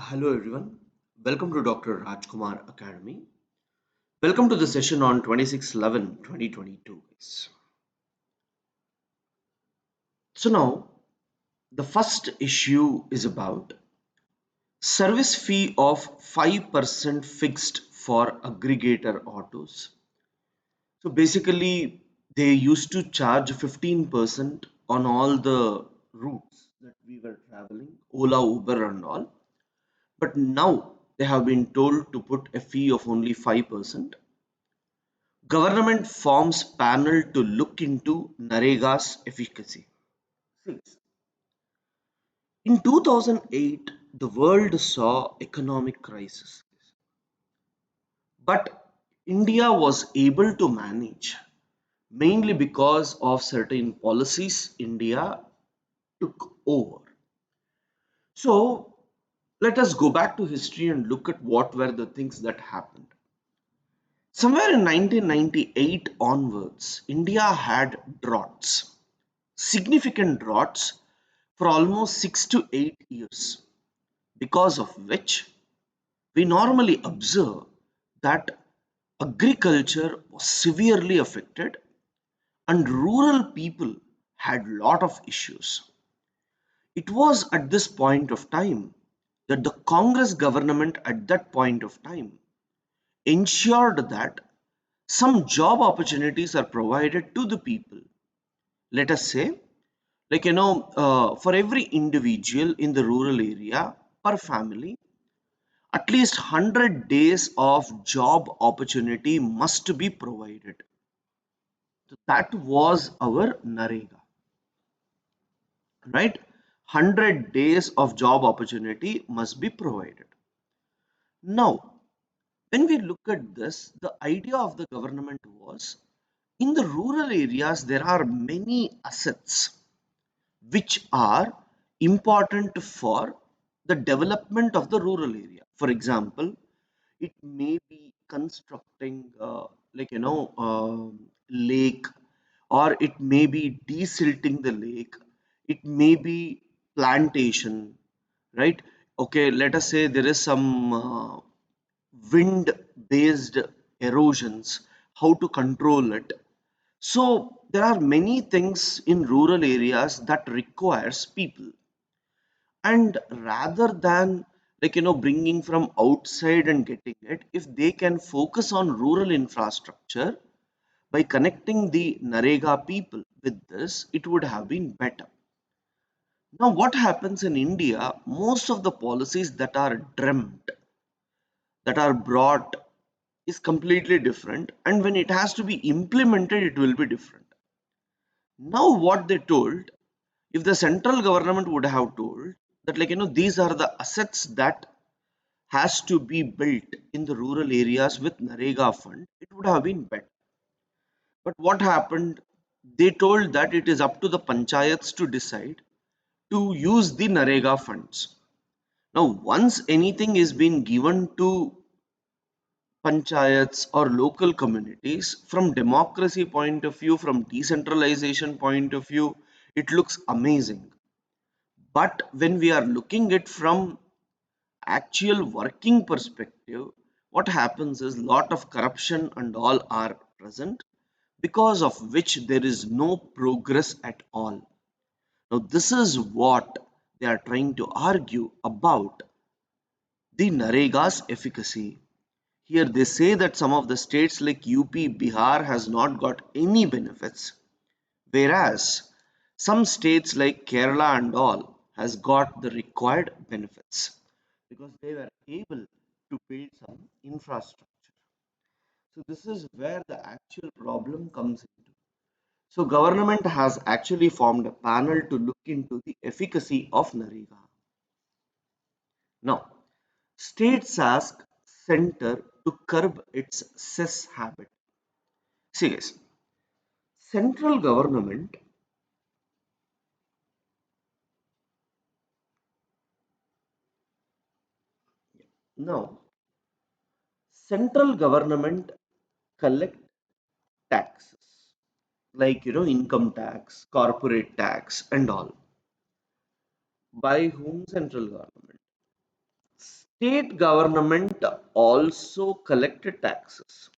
Hello everyone. Welcome to Dr. Rajkumar Academy. Welcome to the session on 26/11/2022. So now the first issue is about service fee of 5% fixed for aggregator autos. So basically they used to charge 15% on all the routes that we were traveling, Ola, Uber and all. But now they have been told to put a fee of only 5%. Government forms panel to look into Narega's efficacy. Six. In 2008, the world saw economic crisis, but India was able to manage mainly because of certain policies India took over. So let us go back to history and look at what were the things that happened. Somewhere in 1998 onwards, India had droughts, significant droughts for almost 6 to 8 years, because of which we normally observe that agriculture was severely affected and rural people had lot of issues. It was at this point of time that the Congress government at that point of time ensured that some job opportunities are provided to the people. Let us say, for every individual in the rural area per family, at least 100 days of job opportunity must be provided. So that was our Narega, right? 100 days of job opportunity must be provided. Now, when we look at this, the idea of the government was in the rural areas, there are many assets which are important for the development of the rural area. For example, it may be constructing lake, or it may be desilting the lake, it may be plantation, right? Okay, let us say there is some wind based erosions, how to control it. So there are many things in rural areas that requires people, and rather than bringing from outside and getting it, if they can focus on rural infrastructure by connecting the Narega people with this, it would have been better. Now what happens in India, most of the policies that are dreamt, that are brought, is completely different, and when it has to be implemented it will be different. Now what they told, if the central government would have told that these are the assets that has to be built in the rural areas with Narega fund, it would have been better. But what happened, they told that it is up to the panchayats to decide to use the Narega funds. Now once anything is being given to panchayats or local communities, from democracy point of view, from decentralization point of view, it looks amazing. But when we are looking at from actual working perspective, what happens is lot of corruption and all are present, because of which there is no progress at all. Now this is what they are trying to argue about the Narega's efficacy. Here they say that some of the states like UP, Bihar has not got any benefits, whereas some states like Kerala and all has got the required benefits because they were able to build some infrastructure. So this is where the actual problem comes into. So government has actually formed a panel to look into the efficacy of Narega. Now, states ask center to curb its cess habit. See guys, central government, now central government collect taxes like income tax, corporate tax and all. By whom? Central government. State government also collected taxes.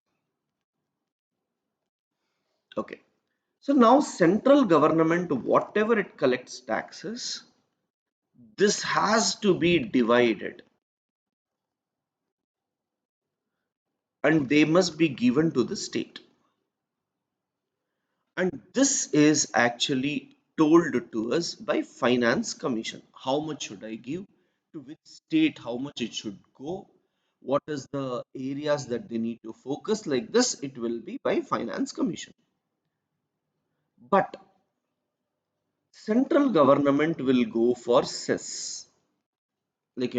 Okay. So now central government, whatever it collects taxes, this has to be divided and they must be given to the state. And this is actually told to us by finance commission. How much should I give to which state, how much it should go, what is the areas that they need to focus, like this it will be by finance commission. But central government will go for cess, like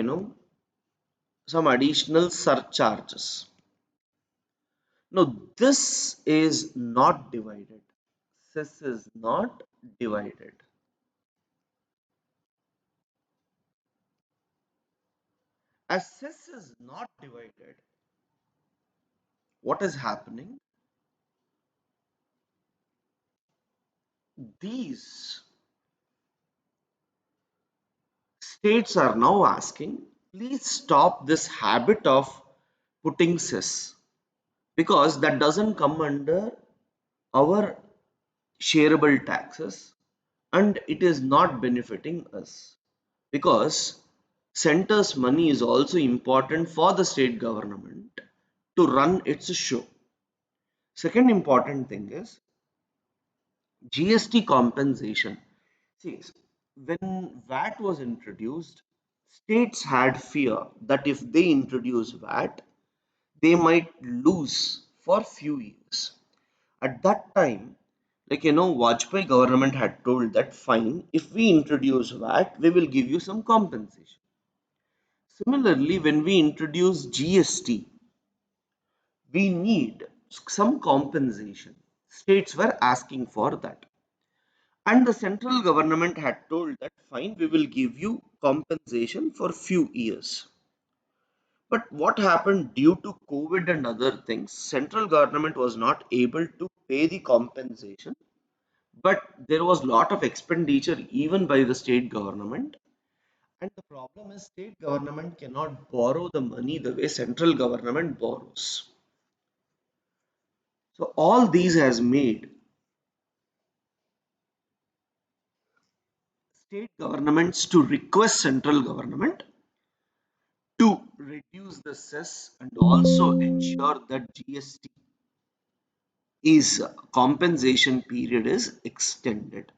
some additional surcharges. No, this is not divided. Cess is not divided. As cess is not divided, what is happening? These states are now asking, please stop this habit of putting cess because that doesn't come under our shareable taxes and it is not benefiting us because center's money is also important for the state government to run its show. Second important thing is GST compensation. See, when VAT was introduced, states had fear that if they introduce VAT, they might lose for few years. At that time, Vajpayee government had told that fine, if we introduce VAT, we will give you some compensation. Similarly, when we introduce GST, we need some compensation. States were asking for that. And the central government had told that fine, we will give you compensation for few years. But what happened due to COVID and other things, central government was not able to pay the compensation, but there was lot of expenditure even by the state government. And the problem is state government cannot borrow the money the way central government borrows. So all these has made state governments to request central government to reduce the cess and also ensure that GST is compensation period is extended.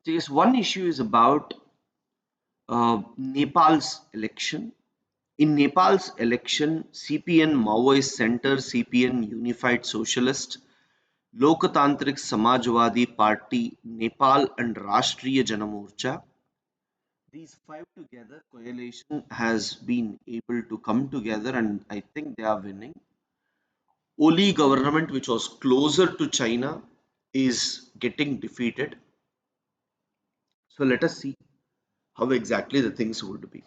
Yes, one issue is about Nepal's election. In Nepal's election, CPN Maoist Center, CPN Unified Socialist, Lokatantrik Samajwadi Party, Nepal and Rashtriya Janamorcha, these five together coalition has been able to come together and I think they are winning. Oli government, which was closer to China, is getting defeated. So let us see how exactly the things would be.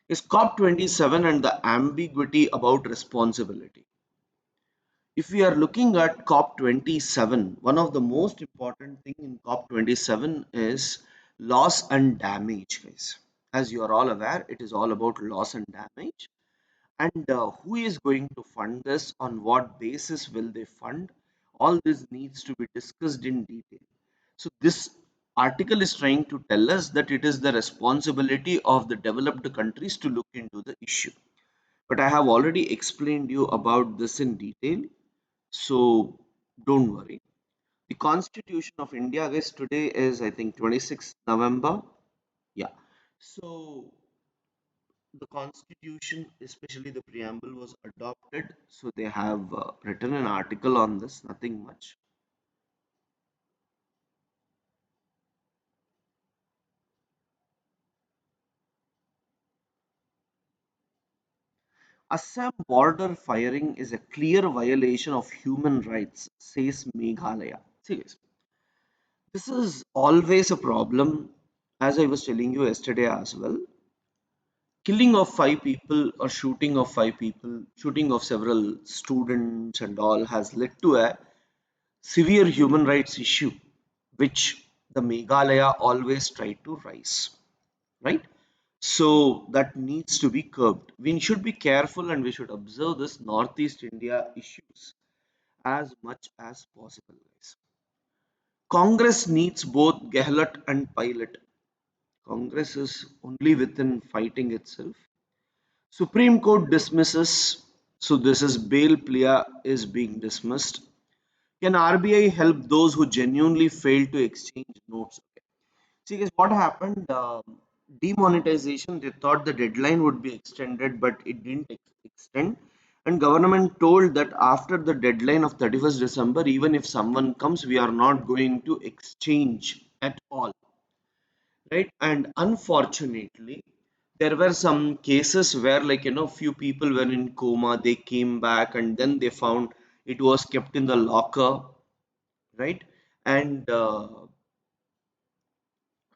Is COP27 and the ambiguity about responsibility. If we are looking at COP27, one of the most important thing in COP27 is loss and damage, guys. As you are all aware, it is all about loss and damage. And who is going to fund this? On what basis will they fund? All this needs to be discussed in detail. So this article is trying to tell us that it is the responsibility of the developed countries to look into the issue. But I have already explained you about this in detail, so don't worry. The Constitution of India, guys, today is I think 26th November. Yeah. So the Constitution, especially the preamble, was adopted. So they have written an article on this, nothing much. Assam border firing is a clear violation of human rights, says Meghalaya. See, guys, this is always a problem, as I was telling you yesterday as well. Killing of five people or shooting of five people, shooting of several students and all has led to a severe human rights issue, which the Meghalaya always tried to rise, right? So that needs to be curbed. We should be careful and we should observe this Northeast India issues as much as possible, guys. Congress needs both Gehlot and Pilot. Congress is only within fighting itself. Supreme Court dismisses, so this is bail plea is being dismissed. Can RBI help those who genuinely fail to exchange notes? See, guys, what happened? Demonetization. They thought the deadline would be extended, but it didn't extend. And government told that after the deadline of 31st December, even if someone comes, we are not going to exchange at all, right? And unfortunately, there were some cases where, like, few people were in coma, they came back, and then they found it was kept in the locker, right? And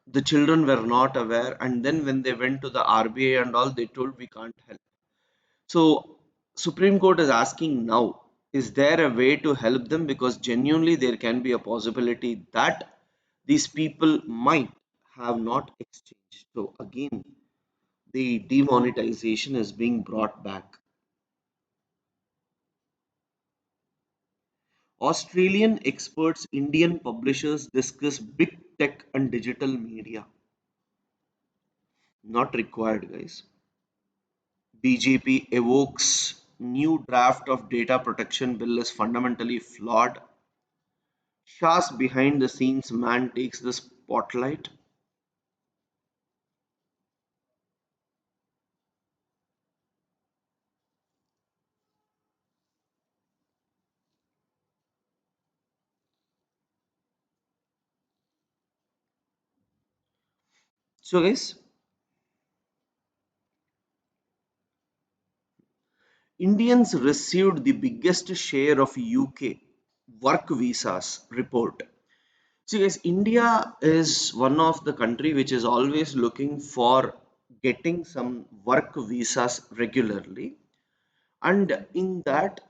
the children were not aware, and then when they went to the RBI and all, they told we can't help. So Supreme Court is asking now, is there a way to help them? Because genuinely there can be a possibility that these people might have not exchanged. So again, the demonetization is being brought back. Australian experts, Indian publishers discuss big tech and digital media. Not required, guys. BJP evokes new draft of data protection bill is fundamentally flawed. Shah's behind the scenes man takes the spotlight. So, guys, Indians received the biggest share of UK work visas report. See, guys, India is one of the country which is always looking for getting some work visas regularly, and in that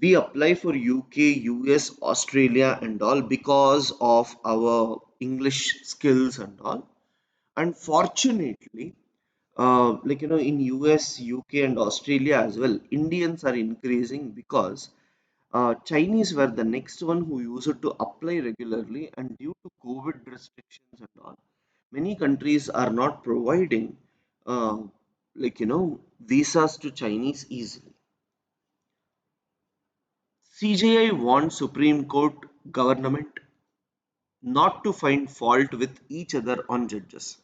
we apply for UK, US, Australia, and all because of our English skills and all. And fortunately, in US, UK, and Australia as well, Indians are increasing because Chinese were the next one who used to apply regularly, and due to COVID restrictions and all, many countries are not providing uh, visas to Chinese easily. CJI wants Supreme Court government not to find fault with each other on judges.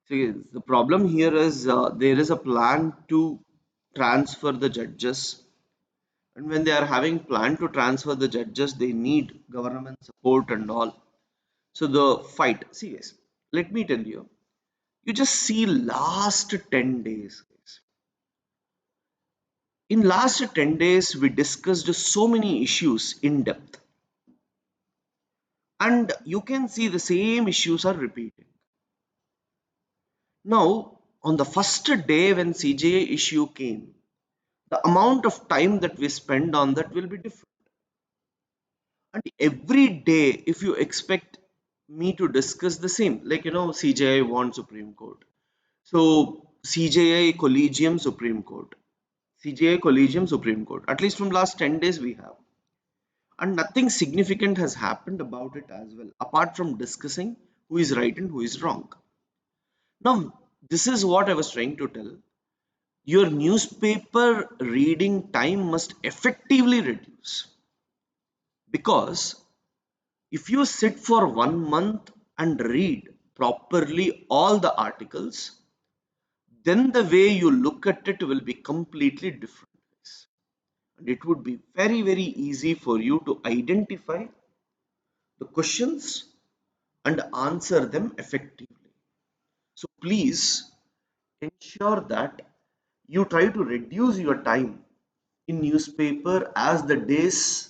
See, the problem here is there is a plan to transfer the judges, and when they are having plan to transfer the judges, they need government support and all. So the fight. See, guys, let me tell you. You just see last 10 days. Guys. In last 10 days, we discussed so many issues in depth, and you can see the same issues are repeating. Now, on the first day when CJA issue came, the amount of time that we spend on that will be different. And every day, if you expect me to discuss the same, CJI wants Supreme Court. So, CJI Collegium Supreme Court. CJI Collegium Supreme Court. At least from last 10 days we have. And nothing significant has happened about it as well, apart from discussing who is right and who is wrong. Now, this is what I was trying to tell. Your newspaper reading time must effectively reduce, because if you sit for 1 month and read properly all the articles, then the way you look at it will be completely different. And it would be very, very easy for you to identify the questions and answer them effectively. So please ensure that You try to reduce your time in newspaper as the days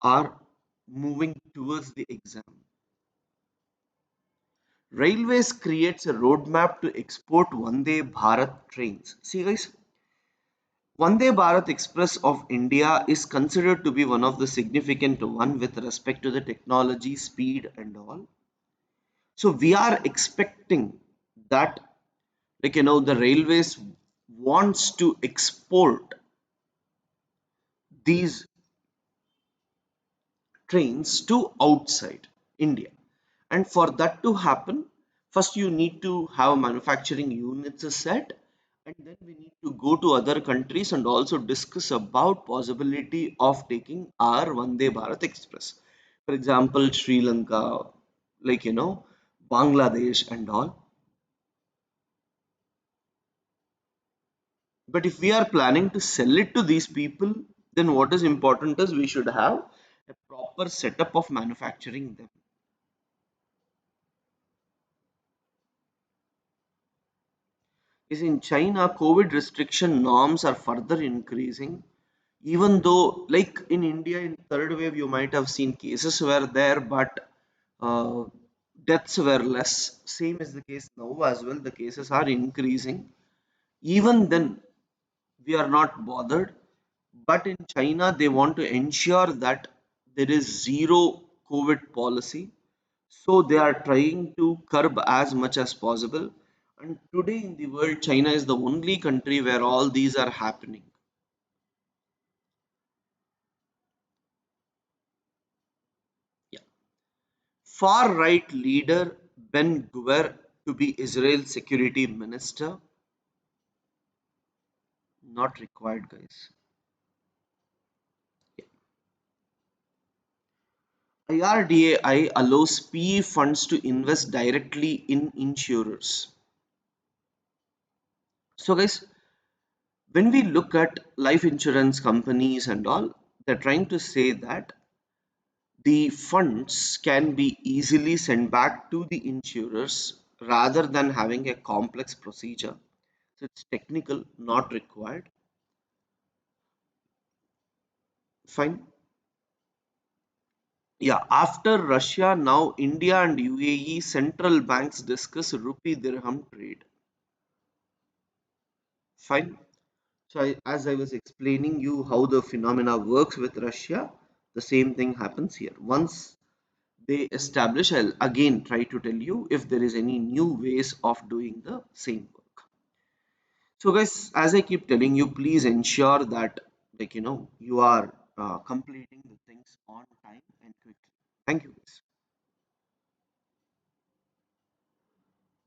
are moving towards the exam. Railways creates a roadmap to export Vande Bharat trains. See guys, Vande Bharat Express of India is considered to be one of the significant one with respect to the technology, speed and all. So we are expecting that, like the railways wants to export these trains to outside India. And for that to happen, first you need to have manufacturing units set, and then we need to go to other countries and also discuss about possibility of taking our Vande Bharat Express. For example, Sri Lanka, like Bangladesh and all. But if we are planning to sell it to these people, then what is important is we should have a proper setup of manufacturing them. Is in China, COVID restriction norms are further increasing. Even though, like in India, in third wave, you might have seen cases were there, but uh, deaths were less. Same is the case now as well. The cases are increasing. Even then, we are not bothered. But in China, they want to ensure that there is zero COVID policy. So they are trying to curb as much as possible. And today in the world, China is the only country where all these are happening. Yeah. Far right leader Ben Gvir to be Israel security minister, not required, guys. IRDAI allows PE funds to invest directly in insurers. So, guys, when we look at life insurance companies and all, they're trying to say that the funds can be easily sent back to the insurers rather than having a complex procedure. So it's technical, not required. Fine. Yeah, after Russia, now India and UAE central banks discuss rupee dirham trade. Fine. So as I was explaining you how the phenomena works with Russia, the same thing happens here. Once they establish, I'll again try to tell you if there is any new ways of doing the same work. So guys, as I keep telling you, please ensure that you are completing the things on time and quickly. Thank you guys.